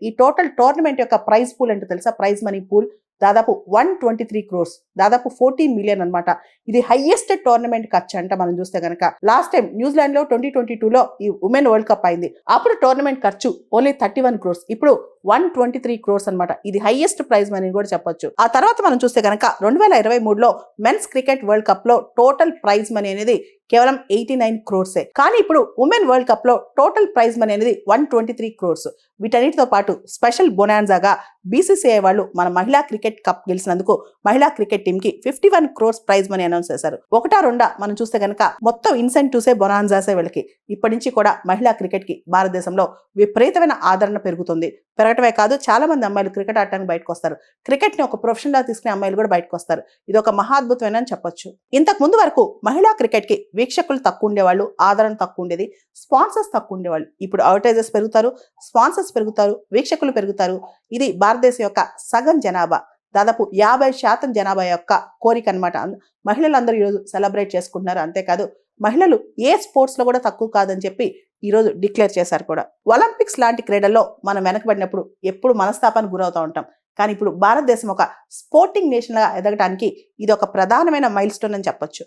ఈ total tournament యొక్క praise pool అంటే తెలుసా? ప్రైజ్ మనీ పూల్ దాదాపు 123 crores, దాదాపు 14 million అనమాట. ఇది హైయెస్ట్ టోర్నమెంట్ ఖర్చు అంట. మనం చూస్తే కనుక లాస్ట్ టైం న్యూజిలాండ్ లో 2022లో ఈ ఉమెన్ వరల్డ్ కప్ అయింది. అప్పుడు టోర్నమెంట్ ఖర్చు ఓన్లీ 31 crores, ఇప్పుడు 123 crores అనమాట. ఇది హైయెస్ట్ ప్రైజ్ మనీ కూడా చెప్పొచ్చు. ఆ తర్వాత మనం చూస్తే కనుక 2023లో మెన్స్ క్రికెట్ వరల్డ్ కప్ లో టోటల్ ప్రైజ్ మనీ అనేది కేవలం 89 crores. కానీ ఇప్పుడు ఉమెన్ వరల్డ్ కప్ లో టోటల్ ప్రైజ్ మనీ అనేది 123 crores. వీటన్నిటితో పాటు స్పెషల్ బొనాన్జాగా బీసీసీఐ వాళ్ళు మన మహిళా క్రికెట్ కప్ గెలిచినందుకు మహిళా క్రికెట్ టీమ్ కి 51 crores ప్రైజ్ మనీ అనౌన్స్ చేశారు. ఒకటా రెండా మనం చూస్తే కనుక మొత్తం ఇన్సెంటివ్సే బొనాన్జాసే వీళ్ళకి. ఇప్పటి నుంచి కూడా మహిళా క్రికెట్ కి భారతదేశంలో విపరీతమైన ఆదరణ పెరుగుతుంది. పెరగటమే కాదు, చాలా మంది అమ్మాయిలు క్రికెట్ ఆడటానికి బయటకు వస్తారు. క్రికెట్ ని ఒక ప్రొఫెషన్ లా తీసుకునే అమ్మాయిలు కూడా బయటకు వస్తారు. ఇది ఒక మహాద్భుతమైన అని చెప్పొచ్చు. ఇంతకు ముందు వరకు మహిళా క్రికెట్ కి వీక్షకులు తక్కువ ఉండేవాళ్ళు, ఆదరణ తక్కువ ఉండేది, స్పాన్సర్స్ తక్కువ ఉండేవాళ్ళు. ఇప్పుడు అడ్వర్టైజర్స్ పెరుగుతారు, స్పాన్సర్స్ పెరుగుతారు, వీక్షకులు పెరుగుతారు. ఇది భారతదేశం యొక్క సగం జనాభా, దాదాపు 50% జనాభా యొక్క కోరిక అనమాట. మహిళలందరూ ఈరోజు సెలబ్రేట్ చేసుకుంటున్నారు. అంతేకాదు మహిళలు ఏ స్పోర్ట్స్ లో కూడా తక్కువ కాదని చెప్పి ఈరోజు డిక్లేర్ చేశారు కూడా. ఒలింపిక్స్ లాంటి క్రీడల్లో మనం వెనకబడినప్పుడు ఎప్పుడు మనస్తాపానికి గురవుతూ ఉంటాం. కానీ ఇప్పుడు భారతదేశం ఒక స్పోర్టింగ్ నేషన్ గా ఎదగడానికి ఇది ఒక ప్రధానమైన మైల్ స్టోన్ అని చెప్పొచ్చు.